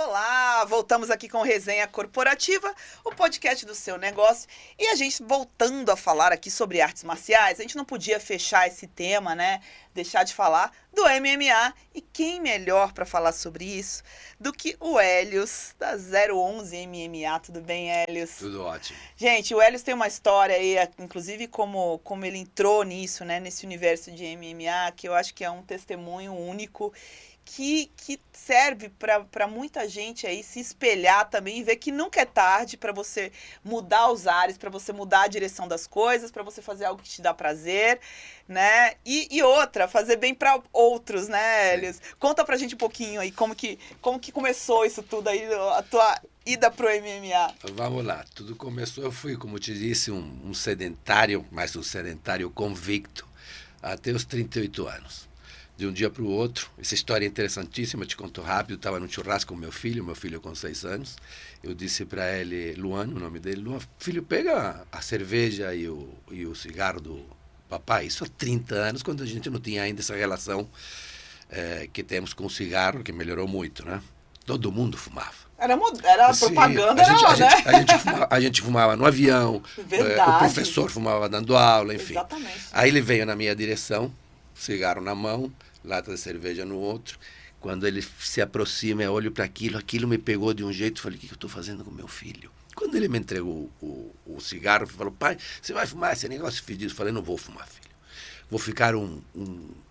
Olá, voltamos aqui com Resenha Corporativa, o podcast do seu negócio. E a gente voltando a falar aqui sobre artes marciais, a gente não podia fechar esse tema, né? Deixar de falar do MMA. E quem melhor para falar sobre isso do que o Helios, da 011 MMA. Tudo bem, Helios? Tudo ótimo. Gente, o Helios tem uma história aí, inclusive como ele entrou nisso, né? Nesse universo de MMA, que eu acho que é um testemunho único. Que serve para muita gente aí se espelhar também e ver que nunca é tarde para você mudar os ares, para você mudar a direção das coisas, para você fazer algo que te dá prazer, né? E outra, fazer bem para outros, né, Helios? Conta pra gente um pouquinho aí como que começou isso tudo aí, a tua ida pro MMA. Vamos lá, tudo começou, eu fui, como te disse, um sedentário, mas um sedentário convicto, até os 38 anos. De um dia para o outro, essa história é interessantíssima, te conto rápido, estava no churrasco com meu filho com 6 anos, eu disse para ele, Luan, o nome dele, Luan, filho, pega a cerveja e o cigarro do papai. Isso há 30 anos, quando a gente não tinha ainda essa relação que temos com o cigarro, que melhorou muito, né? Todo mundo fumava. Era propaganda, a gente fumava no avião, o professor fumava dando aula, enfim. Exatamente. Aí ele veio na minha direção, cigarro na mão, lata de cerveja no outro. Quando ele se aproxima, eu olho para aquilo me pegou de um jeito, falei, o que eu estou fazendo com meu filho? Quando ele me entregou o cigarro, falou, pai, você vai fumar esse negócio fedido? Eu falei, não vou fumar, filho. Vou ficar um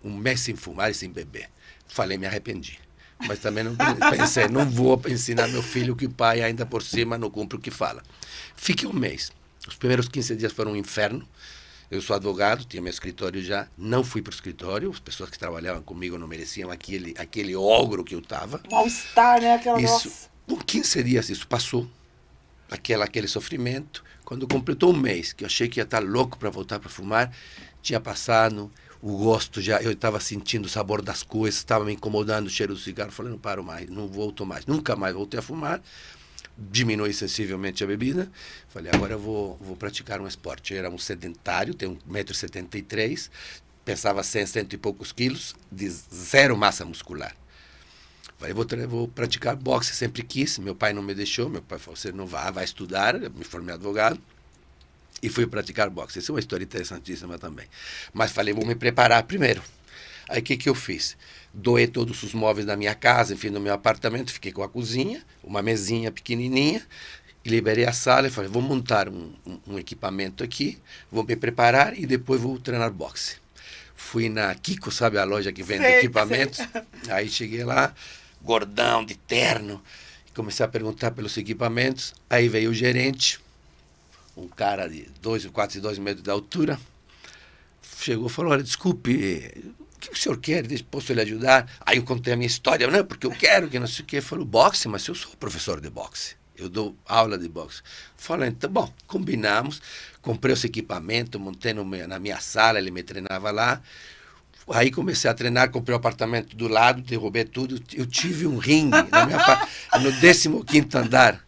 mês sem fumar e sem beber. Falei, me arrependi. Mas também não pensei, não vou ensinar meu filho que o pai ainda por cima não cumpre o que fala. Fiquei um mês. Os primeiros 15 dias foram um inferno. Eu sou advogado, tinha meu escritório já, não fui para o escritório, as pessoas que trabalhavam comigo não mereciam aquele ogro que eu estava. Mal-estar, né? Com 15 dias isso passou, aquele sofrimento. Quando completou um mês, que eu achei que ia estar louco para voltar para fumar, tinha passado, o gosto já, eu estava sentindo o sabor das coisas, estava me incomodando o cheiro do cigarro, falei, não paro mais, não volto mais, nunca mais voltei a fumar. Diminui sensivelmente a bebida. Falei, agora eu vou praticar um esporte. Eu era um sedentário, tenho 1,73 m, pensava 100 e poucos quilos, de zero massa muscular. Falei, vou praticar boxe, sempre quis. Meu pai não me deixou, meu pai falou, você não vai estudar, eu me formei advogado. E fui praticar boxe. Essa é uma história interessantíssima também. Mas falei, vou me preparar primeiro. Aí o que eu fiz? Doei todos os móveis da minha casa, enfim, no meu apartamento, fiquei com a cozinha, uma mesinha pequenininha, liberei a sala e falei, vou montar um equipamento aqui, vou me preparar e depois vou treinar boxe. Fui na Kiko, sabe a loja que vende equipamentos? Aí cheguei lá, gordão, de terno, comecei a perguntar pelos equipamentos, aí veio o gerente, um cara de quase 2 metros de altura, chegou e falou, olha, desculpe, o que o senhor quer? Posso lhe ajudar? Aí eu contei a minha história, não, porque eu quero, que não sei o quê. Ele falou, boxe, mas eu sou professor de boxe. Eu dou aula de boxe. Falei, então, bom, combinamos, comprei os equipamentos, montei na minha sala, ele me treinava lá. Aí comecei a treinar, comprei um apartamento do lado, derrubei tudo. Eu tive um ringue no 15º andar,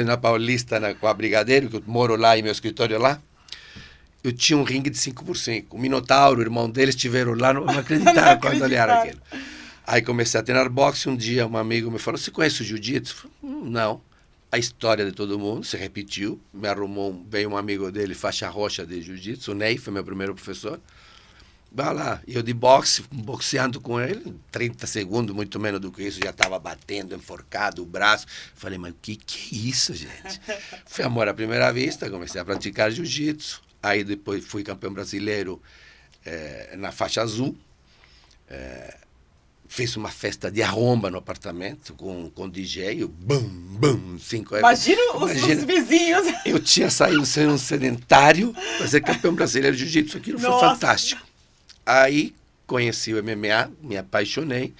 na Paulista, com a Brigadeiro, que eu moro lá e meu escritório lá. Eu tinha um ringue de 5x5. O Minotauro, o irmão deles, estiveram lá, não acreditaram quando olharam aquilo. Aí comecei a treinar boxe. Um dia um amigo me falou, você conhece o jiu-jitsu? Não. A história de todo mundo se repetiu. Me arrumou, veio um amigo dele, faixa roxa de jiu-jitsu, o Ney, foi meu primeiro professor. Vai lá, eu de boxe, boxeando com ele, 30 segundos, muito menos do que isso, já estava batendo, enforcado o braço. Falei, mas o que é isso, gente? Foi amor à primeira vista, comecei a praticar jiu-jitsu. Aí depois fui campeão brasileiro na faixa azul. Fiz uma festa de arromba no apartamento com DJ, o bum, 5 Imagina os vizinhos. Eu tinha saído sendo um sedentário para ser campeão brasileiro de jiu-jitsu. Aquilo foi fantástico. Aí conheci o MMA, me apaixonei,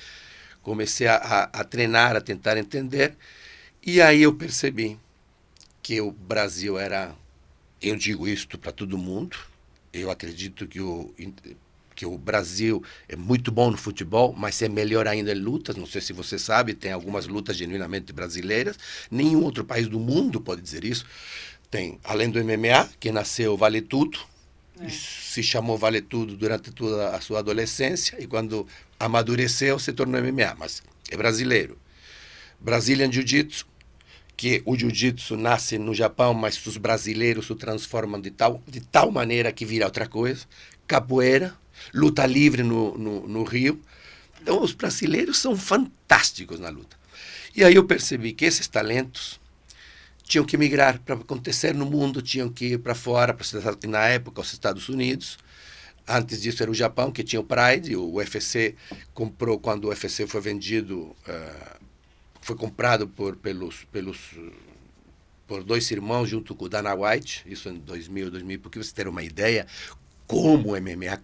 comecei a treinar, a tentar entender. E aí eu percebi que o Brasil era... Eu digo isto para todo mundo, eu acredito que o Brasil é muito bom no futebol, mas é melhor ainda em lutas, não sei se você sabe, tem algumas lutas genuinamente brasileiras, nenhum outro país do mundo pode dizer isso. Tem, além do MMA, que nasceu Vale Tudo, se chamou Vale Tudo durante toda a sua adolescência, e quando amadureceu se tornou MMA, mas é brasileiro. Brazilian Jiu-Jitsu, que o Jiu-Jitsu nasce no Japão, mas os brasileiros o transformam de tal maneira que vira outra coisa. Capoeira, luta livre no Rio. Então, os brasileiros são fantásticos na luta. E aí eu percebi que esses talentos tinham que migrar para acontecer no mundo, tinham que ir para fora, na época, os Estados Unidos. Antes disso era o Japão, que tinha o Pride, o UFC comprou, quando o UFC foi vendido, foi comprado por dois irmãos junto com o Dana White, isso em 2000, porque você ter uma ideia como o MMA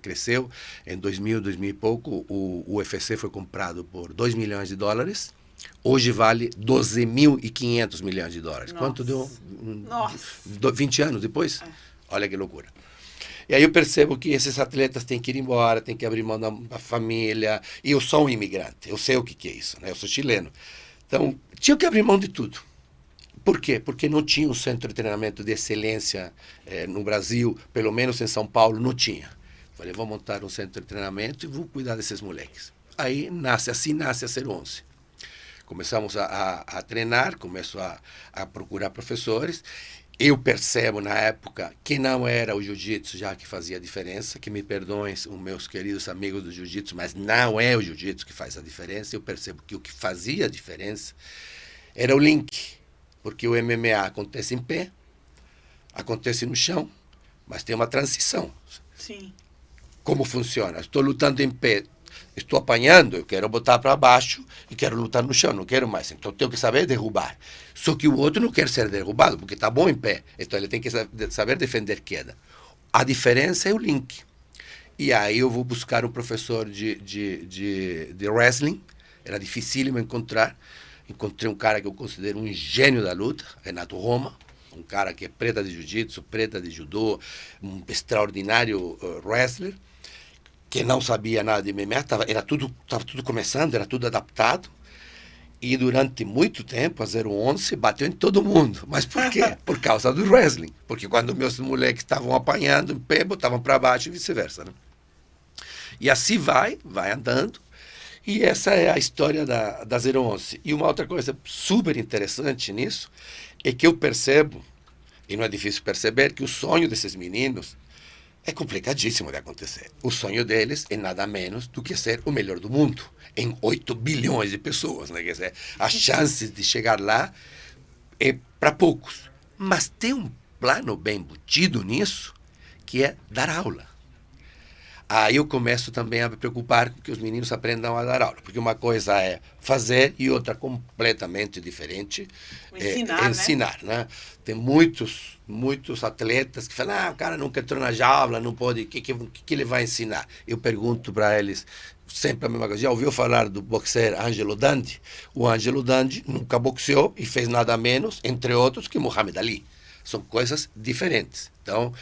cresceu. Em 2000 e pouco, o UFC foi comprado por $2 milhões. Hoje vale 12.500 milhões de dólares. Nossa. Quanto deu? Nossa. 20 anos depois? Olha que loucura. E aí eu percebo que esses atletas têm que ir embora, têm que abrir mão da família. E eu sou um imigrante, eu sei o que é isso, né? Eu sou chileno. Então, tinha que abrir mão de tudo. Por quê? Porque não tinha um centro de treinamento de excelência no Brasil, pelo menos em São Paulo, não tinha. Falei, vou montar um centro de treinamento e vou cuidar desses moleques. Aí nasce a 011. Começamos a treinar, começo a procurar professores. Eu percebo na época que não era o jiu-jitsu já que fazia a diferença, que me perdoem os meus queridos amigos do jiu-jitsu, mas não é o jiu-jitsu que faz a diferença. Eu percebo que o que fazia a diferença era o link, porque o MMA acontece em pé, acontece no chão, mas tem uma transição. Sim. Como funciona? Estou lutando em pé, estou apanhando, eu quero botar para baixo e quero lutar no chão, não quero mais. Então, tenho que saber derrubar. Só que o outro não quer ser derrubado, porque está bom em pé. Então, ele tem que saber defender queda. A diferença é o link. E aí eu vou buscar um professor de wrestling. Era dificílimo encontrar. Encontrei um cara que eu considero um gênio da luta, Renato Roma. Um cara que é preta de jiu-jitsu, preta de judô, um extraordinário wrestler, que não sabia nada de MMA, estava tudo começando, era tudo adaptado. E durante muito tempo, a 011 bateu em todo mundo. Mas por quê? Por causa do wrestling. Porque quando meus moleques estavam apanhando em pé, botavam para baixo e vice-versa. Né? E assim vai andando. E essa é a história da 011. E uma outra coisa super interessante nisso é que eu percebo, e não é difícil perceber, que o sonho desses meninos é complicadíssimo de acontecer. O sonho deles é nada menos do que ser o melhor do mundo, em 8 bilhões de pessoas. Né? Quer dizer, as chances de chegar lá é para poucos. Mas tem um plano bem embutido nisso, que é dar aula. Aí eu começo também a me preocupar com que os meninos aprendam a dar aula, porque uma coisa é fazer e outra completamente diferente é ensinar, né? Tem muitos atletas que falam, o cara nunca entrou na jaula, não pode, o que ele vai ensinar? Eu pergunto para eles sempre a mesma coisa. Já ouviu falar do boxeiro Angelo Dandi? O Angelo Dandi nunca boxeou e fez nada menos, entre outros, que Muhammad Ali. São coisas diferentes. Então,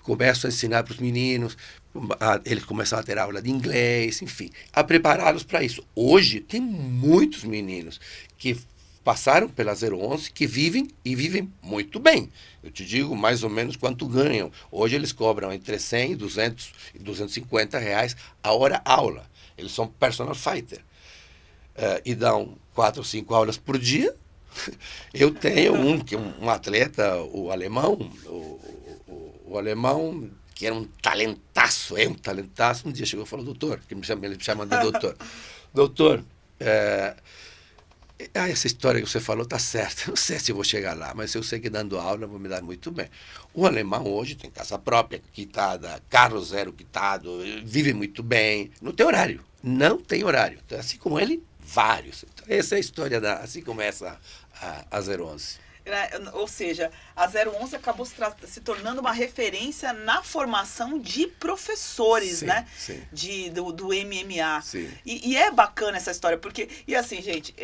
começo a ensinar para os meninos, eles começam a ter aula de inglês, enfim, a prepará-los para isso. Hoje, tem muitos meninos que passaram pela 011 que vivem muito bem. Eu te digo mais ou menos quanto ganham. Hoje eles cobram entre 100 e 200 e 250 reais a hora aula. Eles são personal fighter. E dão 4 ou 5 aulas por dia. Eu tenho um atleta, o alemão, o alemão, que era um talentaço, um dia chegou e falou, doutor, que ele me chama de doutor. Doutor, essa história que você falou está certa, não sei se eu vou chegar lá, mas eu sei que dando aula eu vou me dar muito bem. O alemão hoje tem casa própria, quitada, carro zero quitado, vive muito bem, não tem horário, então, assim como ele, vários. Então, essa é a história, assim começa a 011. Ou seja, a 011 acabou se tornando uma referência na formação de professores, sim, né? Sim. Do MMA. Sim. E é bacana essa história, porque... E assim, gente,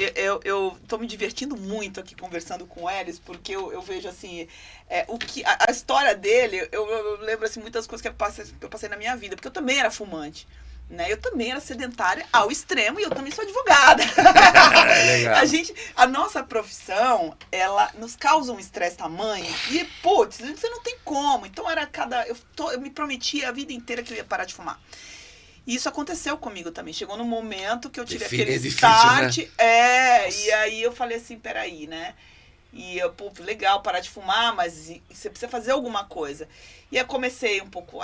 eu tô me divertindo muito aqui conversando com eles, porque eu vejo, assim, a história dele, eu lembro, assim, muitas coisas que eu passei na minha vida, porque eu também era fumante. Né? Eu também era sedentária ao extremo e eu também sou advogada. Legal. A nossa profissão, ela nos causa um estresse tamanho e, putz, você não tem como. Então eu me prometia a vida inteira que eu ia parar de fumar. E isso aconteceu comigo também. Chegou num momento que eu tive Difí- aquele é difícil, start. né? E aí eu falei assim, peraí, né? E eu, pô, legal parar de fumar, mas você precisa fazer alguma coisa. E eu comecei um pouco,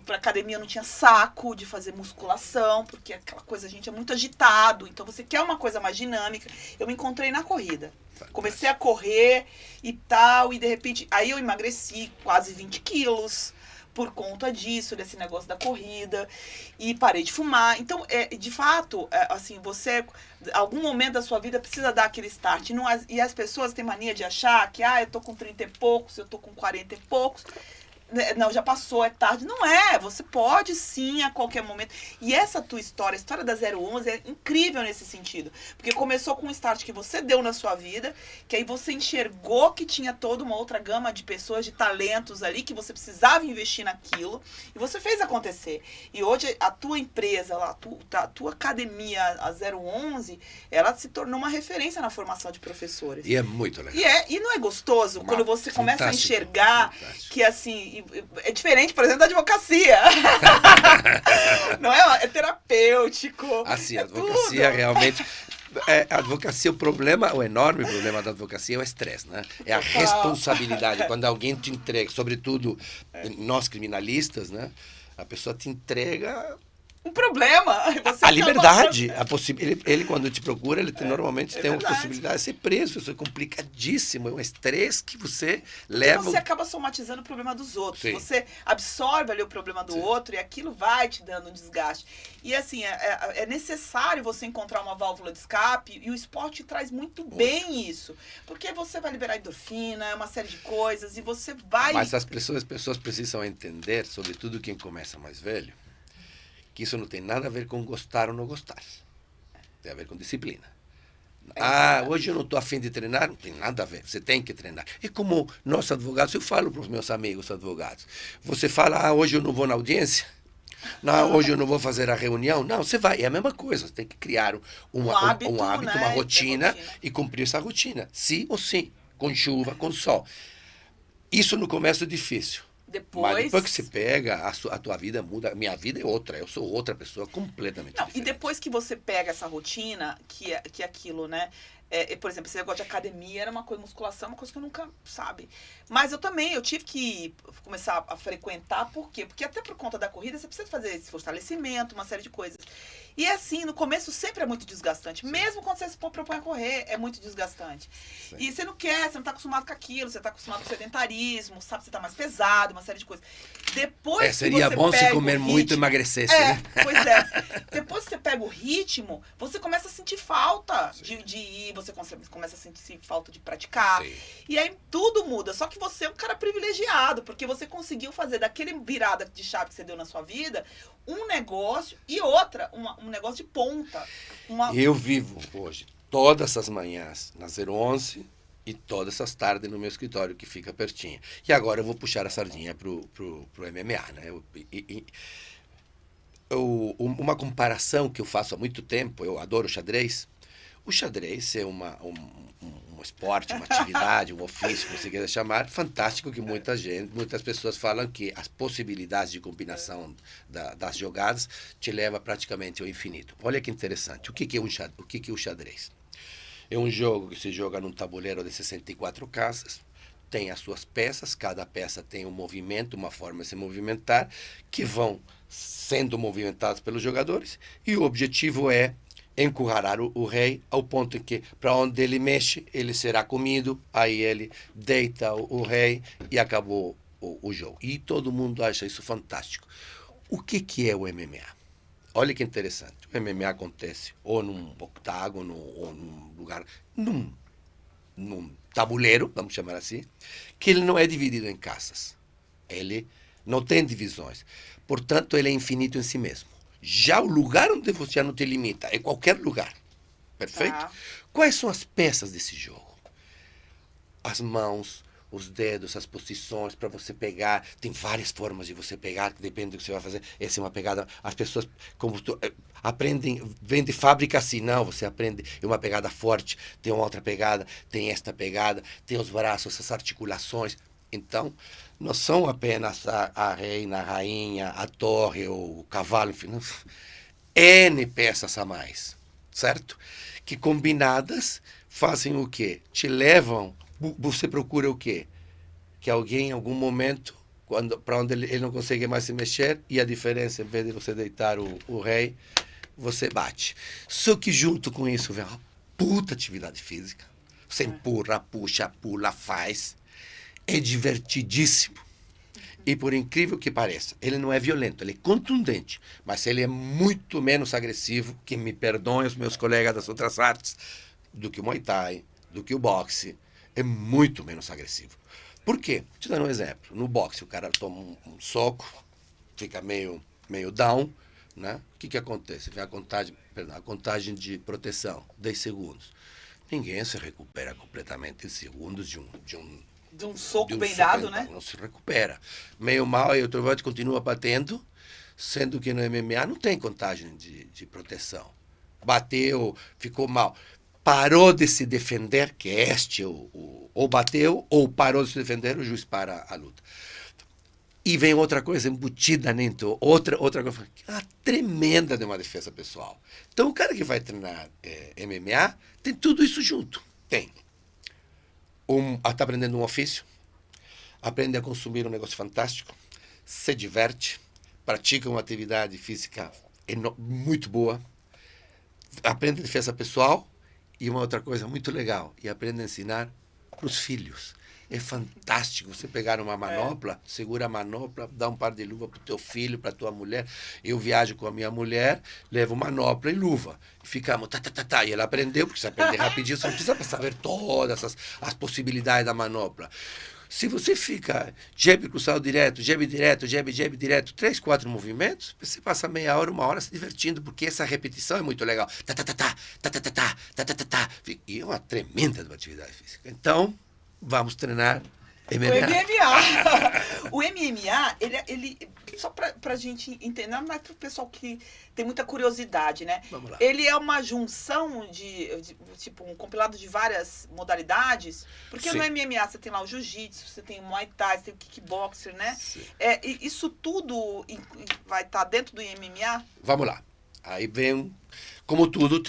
pra academia eu não tinha saco de fazer musculação, porque aquela coisa, a gente é muito agitado, então você quer uma coisa mais dinâmica. Eu me encontrei na corrida. Comecei a correr e tal, e de repente, aí eu emagreci quase 20 quilos por conta disso, desse negócio da corrida, e parei de fumar. Então, de fato, assim, você, algum momento da sua vida precisa dar aquele start. E as pessoas têm mania de achar que, eu tô com 30 e poucos, eu tô com 40 e poucos. Não, já passou, é tarde. Não é, você pode sim a qualquer momento. E essa tua história, a história da 011 é incrível nesse sentido. Porque começou com um start que você deu na sua vida, que aí você enxergou que tinha toda uma outra gama de pessoas, de talentos ali, que você precisava investir naquilo, e você fez acontecer. E hoje a tua empresa, a tua academia, a 011, ela se tornou uma referência na formação de professores. E é muito legal. E não é gostoso quando você começa a enxergar fantástico. que, assim, é diferente, por exemplo, da advocacia. Não é terapêutico. Assim, a advocacia realmente... a advocacia, o enorme problema da advocacia é o estresse, né? É a responsabilidade. Quando alguém te entrega, sobretudo nós criminalistas, né? A pessoa te entrega um problema. A liberdade, ele quando te procura, ele normalmente tem uma possibilidade de ser preso. Isso é complicadíssimo, é um estresse que você leva. Você acaba somatizando o problema dos outros. Sim. Você absorve ali o problema do outro e aquilo vai te dando um desgaste. E assim, é necessário você encontrar uma válvula de escape, e o esporte traz muito bem isso. Porque você vai liberar endorfina, uma série de coisas, e você vai... Mas as pessoas precisam entender, sobretudo quem começa mais velho, que isso não tem nada a ver com gostar ou não gostar. Tem a ver com disciplina. Hoje eu não estou a fim de treinar, não tem nada a ver, você tem que treinar. E como nós advogados, eu falo para os meus amigos advogados, você fala, hoje eu não vou na audiência, não, hoje eu não vou fazer a reunião, não, você vai, é a mesma coisa, você tem que criar um hábito, né? Uma rotina e cumprir essa rotina, sim ou sim, com chuva, com sol. Isso no começo é difícil. Mas depois que você pega, a tua vida muda. Minha vida é outra. Eu sou outra pessoa completamente diferente. E depois que você pega essa rotina, que é aquilo, né? Por exemplo, esse negócio de academia era uma coisa, musculação, uma coisa que eu nunca, sabe? Mas eu tive que começar a frequentar, por quê? Porque até por conta da corrida, você precisa fazer esse fortalecimento, uma série de coisas. E assim, no começo sempre é muito desgastante. Sim. Mesmo quando você se propõe a correr, é muito desgastante. Sim. E você não quer, você não tá acostumado com aquilo, você tá acostumado com o sedentarismo, sabe? Você tá mais pesado, uma série de coisas. Depois seria que você bom pega se comer muito e emagrecesse, né? Pois é. Depois que você pega o ritmo, você começa a sentir falta de ir, você começa a sentir falta de praticar. Sim. E aí tudo muda. Só que você é um cara privilegiado, porque você conseguiu fazer daquele virada de chave que você deu na sua vida um negócio e um negócio de ponta. Eu vivo hoje, todas as manhãs, na 011 e todas as tardes no meu escritório, que fica pertinho. E agora eu vou puxar a sardinha pro MMA, né? Uma comparação que eu faço há muito tempo, eu adoro xadrez. O xadrez é um esporte, uma atividade, um ofício, como você queira chamar, fantástico, que muitas pessoas falam que as possibilidades de combinação das jogadas te leva praticamente ao infinito. Olha que interessante. O que é o xadrez? É um jogo que se joga num tabuleiro de 64 casas, tem as suas peças, cada peça tem um movimento, uma forma de se movimentar, que vão sendo movimentadas pelos jogadores, e o objetivo é encurralar o rei ao ponto em que, para onde ele mexe, ele será comido, aí ele deita o rei e acabou o jogo. E todo mundo acha isso fantástico. O que é o MMA? Olha que interessante. O MMA acontece ou num octágono, ou num lugar, num tabuleiro, vamos chamar assim, que ele não é dividido em casas. Ele não tem divisões. Portanto, ele é infinito em si mesmo. Já o lugar onde você não te limita é qualquer lugar. Perfeito? Quais são as peças desse jogo? As mãos, os dedos, as posições para você pegar. Tem várias formas de você pegar, que depende do que você vai fazer. Essa é uma pegada. As pessoas aprendem, vem de fábrica assim. Não, você aprende. É uma pegada forte, tem uma outra pegada, tem esta pegada, tem os braços, as articulações. Então, não são apenas a reina, a rainha, a torre, o cavalo, enfim. N peças a mais, certo? Que combinadas fazem o quê? Te levam, você procura o quê? Que alguém em algum momento, para onde ele não consegue mais se mexer, e a diferença, em vez de você deitar o rei, você bate. Só que junto com isso vem uma puta atividade física. Você empurra, puxa, pula, faz. É divertidíssimo. E por incrível que pareça, ele não é violento, ele é contundente, mas ele é muito menos agressivo, que me perdoem os meus colegas das outras artes, do que o Muay Thai, do que o boxe. É muito menos agressivo. Por quê? Vou te dar um exemplo. No boxe, o cara toma um soco, fica meio down, né? O que acontece? Vem a contagem de proteção, 10 segundos. Ninguém se recupera completamente em segundos de um soco bem dado, né? Não se recupera. Meio mal, e o outro continua batendo, sendo que no MMA não tem contagem de proteção. Bateu, ficou mal. Parou de se defender, que ou bateu, ou parou de se defender, o juiz para a luta. E vem outra coisa embutida dentro, outra coisa, uma tremenda de uma defesa pessoal. Então, o cara que vai treinar MMA tem tudo isso junto. Tem. Está aprendendo um ofício, aprende a consumir um negócio fantástico, se diverte, pratica uma atividade física muito boa, aprende defesa pessoal e uma outra coisa muito legal, e aprende a ensinar para os filhos. É fantástico você pegar uma manopla, segura a manopla, dá um par de luva para o teu filho, para a tua mulher. Eu viajo com a minha mulher, levo manopla e luva. E ficamos, E ela aprendeu, porque você aprende rapidinho, você não precisa saber todas as possibilidades da manopla. Se você fica jab cruzado direto, jab direto, 3, 4 movimentos, você passa meia hora, 1 hora se divertindo, porque essa repetição é muito legal. E é uma tremenda atividade física. Então, vamos treinar MMA. O MMA, ele só pra gente entender, não é pro pessoal que tem muita curiosidade, né? Vamos lá. Ele é uma junção tipo, um compilado de várias modalidades, porque Sim. no MMA você tem lá o jiu-jitsu, você tem o Muay Thai, você tem o kickboxer, né? Isso tudo vai estar dentro do MMA? Vamos lá. Aí vem, como tudo,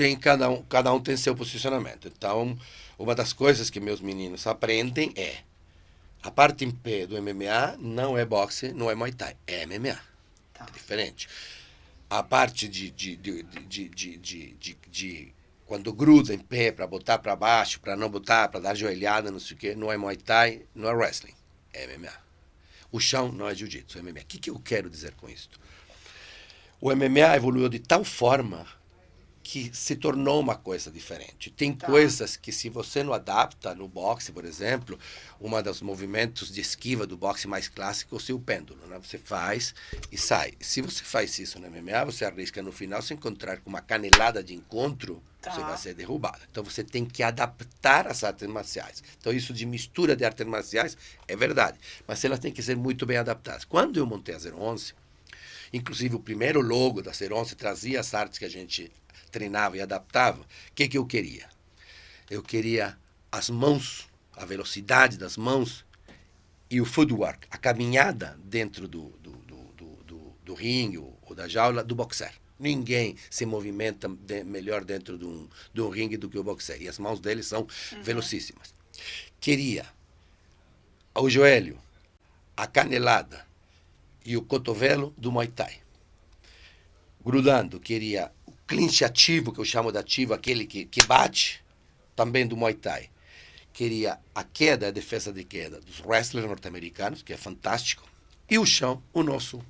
cada um tem seu posicionamento. Então, uma das coisas que meus meninos aprendem é a parte em pé do MMA não é boxe, não é Muay Thai, é MMA. Tá. É diferente. A parte de quando gruda em pé para botar para baixo, para não botar, para dar joelhada, não sei o quê, não é Muay Thai, não é wrestling, é MMA. O chão não é jiu-jitsu, é MMA. O que eu quero dizer com isso? O MMA evoluiu de tal forma que se tornou uma coisa diferente. Tem coisas que, se você não adapta no boxe, por exemplo, um dos movimentos de esquiva do boxe mais clássico é o pêndulo, né? Você faz e sai. Se você faz isso no MMA, você arrisca no final se encontrar com uma canelada de encontro, você vai ser derrubado. Então você tem que adaptar as artes marciais. Então isso de mistura de artes marciais é verdade, mas elas têm que ser muito bem adaptadas. Quando eu montei a 011, inclusive o primeiro logo da 011 trazia as artes que a gente treinava e adaptava. O que eu queria? Eu queria as mãos, a velocidade das mãos e o footwork, a caminhada dentro do ringue ou da jaula do boxer. Ninguém se movimenta melhor dentro de um ringue do que o boxer. E as mãos dele são velocíssimas. Queria o joelho, a canelada e o cotovelo do Muay Thai. Grudando, queria o clinch ativo, que eu chamo de ativo, aquele que bate, também do Muay Thai. Queria a queda, a defesa de queda dos wrestlers norte-americanos, que é fantástico, e o chão, o nosso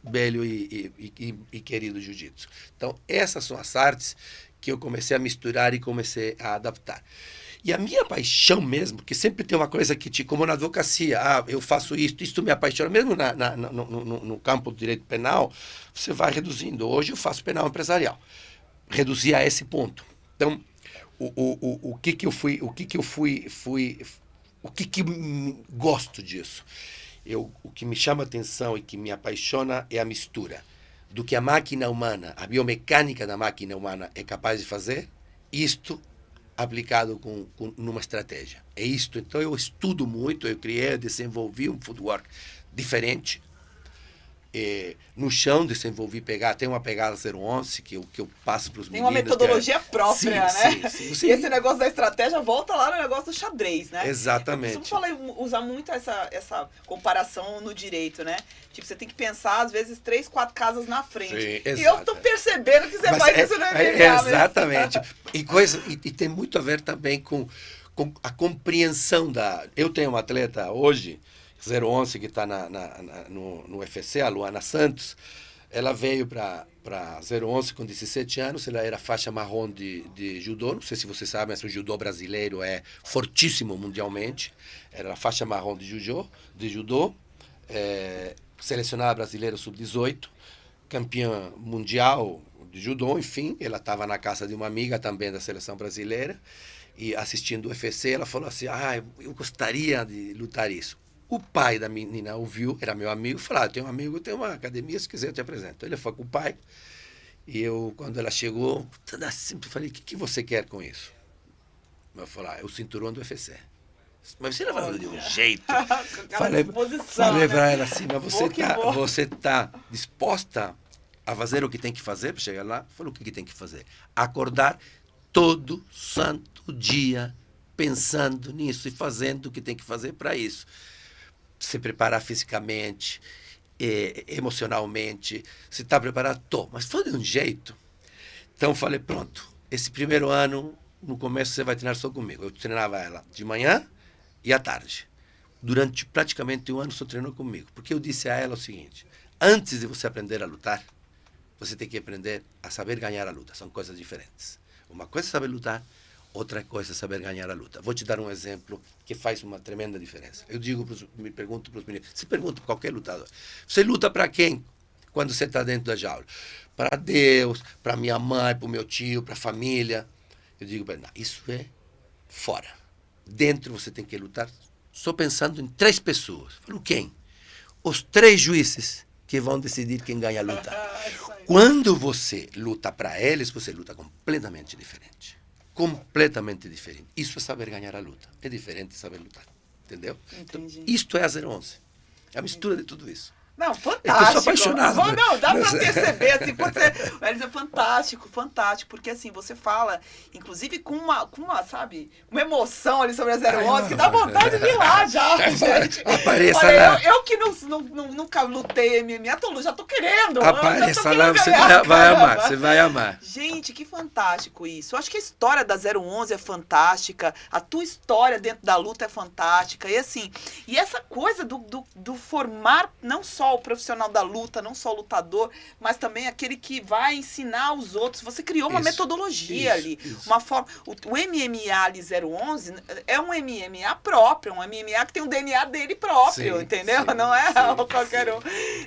velho e querido jiu-jitsu. Então, essas são as artes que eu comecei a misturar e comecei a adaptar. E a minha paixão mesmo, que sempre tem uma coisa que como na advocacia, eu faço isto me apaixona, mesmo no campo do direito penal, você vai reduzindo. Hoje eu faço penal empresarial. Reduzir a esse ponto. Então, o que gosto disso? O que me chama atenção e que me apaixona é a mistura do que a máquina humana, a biomecânica da máquina humana é capaz de fazer, isto aplicado numa estratégia. É isto. Então, eu estudo muito, eu criei, desenvolvi um footwork diferente. No chão, desenvolvi tem uma pegada 011 que eu passo para os meninos. Tem uma metodologia própria, sim, né? Sim. E esse negócio da estratégia volta lá no negócio do xadrez, né? Exatamente. Eu costumo usar muito essa comparação no direito, né? Tipo, você tem que pensar, às vezes, 3, 4 casas na frente. Sim, e eu tô percebendo que você faz isso no MMA. Exatamente. E tem muito a ver também com a compreensão da... Eu tenho uma atleta hoje, 011, que está no UFC, a Luana Santos. Ela veio para 011 com 17 anos, ela era faixa marrom de judô, não sei se vocês sabem, mas o judô brasileiro é fortíssimo mundialmente. Era faixa marrom de judô, selecionada brasileira sub-18, campeã mundial de judô, enfim. Ela estava na casa de uma amiga também da seleção brasileira, e assistindo o UFC, ela falou assim, eu gostaria de lutar isso. O pai da menina ouviu, era meu amigo, falou, eu tenho um amigo, tem uma academia, se quiser eu te apresento. Ele foi com o pai, e eu, quando ela chegou, sempre falei, o que você quer com isso? Eu falei, é o cinturão do UFC. Mas você não vai fazer de um jeito. Falei para ela assim, mas você tá disposta a fazer o que tem que fazer para chegar lá? Falei, o que tem que fazer? Acordar todo santo dia pensando nisso e fazendo o que tem que fazer para isso. Se preparar fisicamente, emocionalmente. Se está preparado, mas foi de um jeito. Então, falei, pronto, esse primeiro ano, no começo, você vai treinar só comigo. Eu treinava ela de manhã e à tarde. Durante praticamente um ano, só treinou comigo. Porque eu disse a ela o seguinte, antes de você aprender a lutar, você tem que aprender a saber ganhar a luta. São coisas diferentes. Uma coisa é saber lutar, outra coisa é saber ganhar a luta. Vou te dar um exemplo que faz uma tremenda diferença. Eu me pergunto para os meninos, se pergunta para qualquer lutador, você luta para quem quando você está dentro da jaula? Para Deus, para minha mãe, para o meu tio, para a família. Eu digo para ele, não, isso é fora. Dentro você tem que lutar só pensando em 3 pessoas. Eu falo, quem? Os 3 juízes que vão decidir quem ganha a luta. Quando você luta para eles, você luta completamente diferente. Completamente diferente. Isso é saber ganhar a luta. É diferente de saber lutar. Entendeu? Entendi. Então, isto é a 011. É a mistura de tudo isso. Não, fantástico. Eu sou apaixonado. Não, dá pra perceber, assim, mas é fantástico, fantástico, porque assim, você fala, inclusive com uma, sabe, uma emoção ali sobre a 011, que dá vontade de ir lá já, gente. Apareça lá. Eu que nunca lutei MMA, já tô querendo. Apareça lá, você vai amar, você vai amar. Gente, que fantástico isso. Eu acho que a história da 011 é fantástica, a tua história dentro da luta é fantástica, e assim, e essa coisa do formar não só o profissional da luta, não só o lutador, mas também aquele que vai ensinar os outros. Você criou uma metodologia ali. Uma forma. O MMA ali 011 é um MMA próprio, um MMA que tem o DNA dele próprio, entendeu? Não é qualquer um.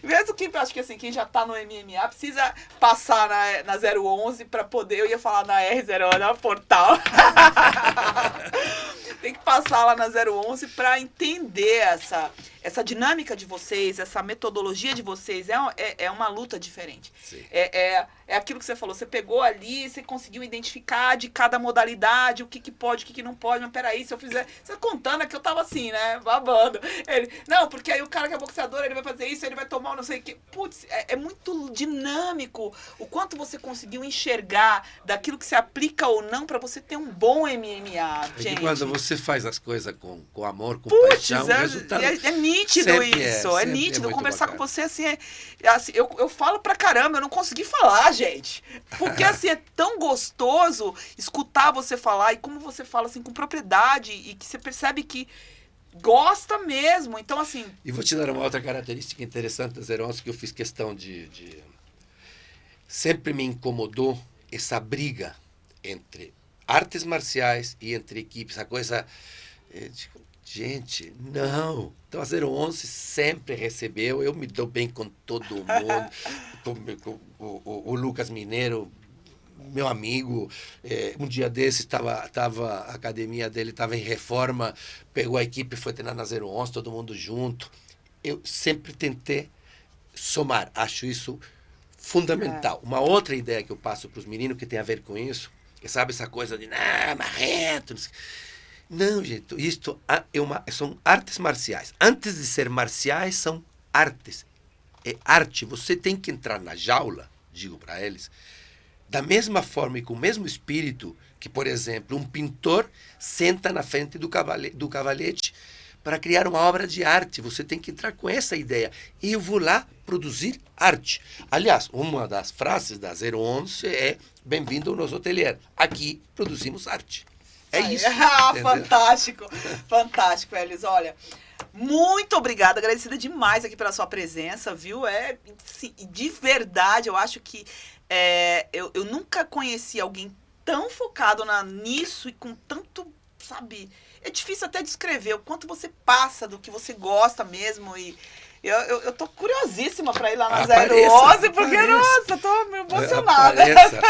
Mesmo que, acho que assim, quem já tá no MMA precisa passar na 011 para poder, eu ia falar na R011, na Portal. Tem que passar lá na 011 para entender essa dinâmica de vocês, essa metodologia de vocês. É uma luta diferente. É aquilo que você falou. Você pegou ali, você conseguiu identificar de cada modalidade, o que pode, o que não pode. Mas peraí, se eu fizer... Você contando que eu tava assim, né? Babando. Não, porque aí o cara que é boxeador, ele vai fazer isso, ele vai tomar não sei o quê. Putz, é muito dinâmico o quanto você conseguiu enxergar daquilo que se aplica ou não para você ter um bom MMA, gente. E quando você faz as coisas com amor, com paixão, o resultado... É nítido isso, é nítido. Conversar bacana com você, assim, assim eu falo pra caramba, eu não consegui falar, gente. Porque, assim, é tão gostoso escutar você falar e como você fala, assim, com propriedade e que você percebe que gosta mesmo. Então, assim... E vou te dar uma outra característica interessante da 011 que eu fiz questão de... Sempre me incomodou essa briga entre artes marciais e entre equipes, a coisa... Gente, não. Então a 011 sempre recebeu, eu me dou bem com todo mundo, com o Lucas Mineiro, meu amigo, um dia desse a academia dele estava em reforma, pegou a equipe e foi treinar na 011, todo mundo junto. Eu sempre tentei somar, acho isso fundamental. Uma outra ideia que eu passo para os meninos que tem a ver com isso, Sabe essa coisa de, marrento. Não, gente, isto são artes marciais. Antes de ser marciais, são artes. É arte. Você tem que entrar na jaula, digo para eles, da mesma forma e com o mesmo espírito que, por exemplo, um pintor senta na frente do cavalete para criar uma obra de arte. Você tem que entrar com essa ideia. E eu vou lá produzir arte. Aliás, uma das frases da 011 é: bem-vindo ao nosso ateliê. Aqui produzimos arte. É isso. Fantástico. Fantástico, Elis. Olha, muito obrigada. Agradecida demais aqui pela sua presença, viu? Sim, de verdade, eu acho que eu nunca conheci alguém tão focado nisso e com tanto, sabe... É difícil até descrever o quanto você passa do que você gosta mesmo. E eu tô curiosíssima para ir lá na 011, porque, nossa, eu tô meio emocionada.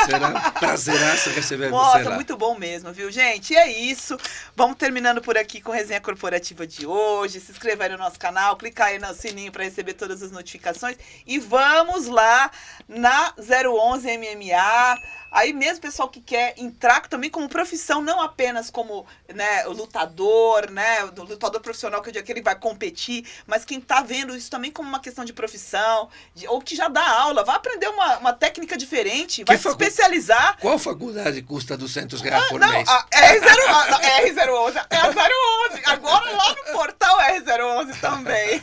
Será um prazeraço receber você lá. Nossa, muito bom mesmo, viu, gente? E é isso. Vamos terminando por aqui com a resenha corporativa de hoje. Se inscreva aí no nosso canal, clica aí no sininho para receber todas as notificações. E vamos lá na 011 MMA. Aí mesmo o pessoal que quer entrar também como profissão, não apenas como, né, o lutador, né, o lutador profissional, que é o dia que ele vai competir, mas quem está vendo isso também como uma questão de profissão, ou que já dá aula, vai aprender uma técnica diferente, vai se especializar. Qual faculdade custa R$200 por mês? R011, é a 011. Agora lá no portal R011 também.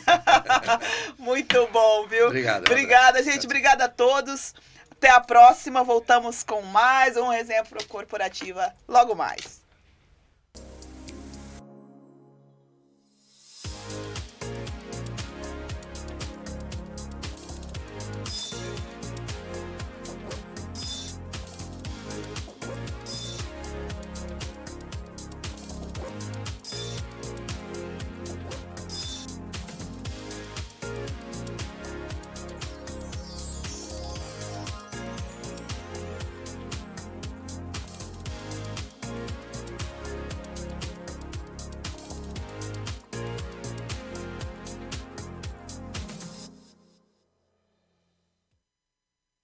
Muito bom, viu? Obrigada, gente. Obrigada a todos. Até a próxima, voltamos com mais um Resenha Corporativa logo mais.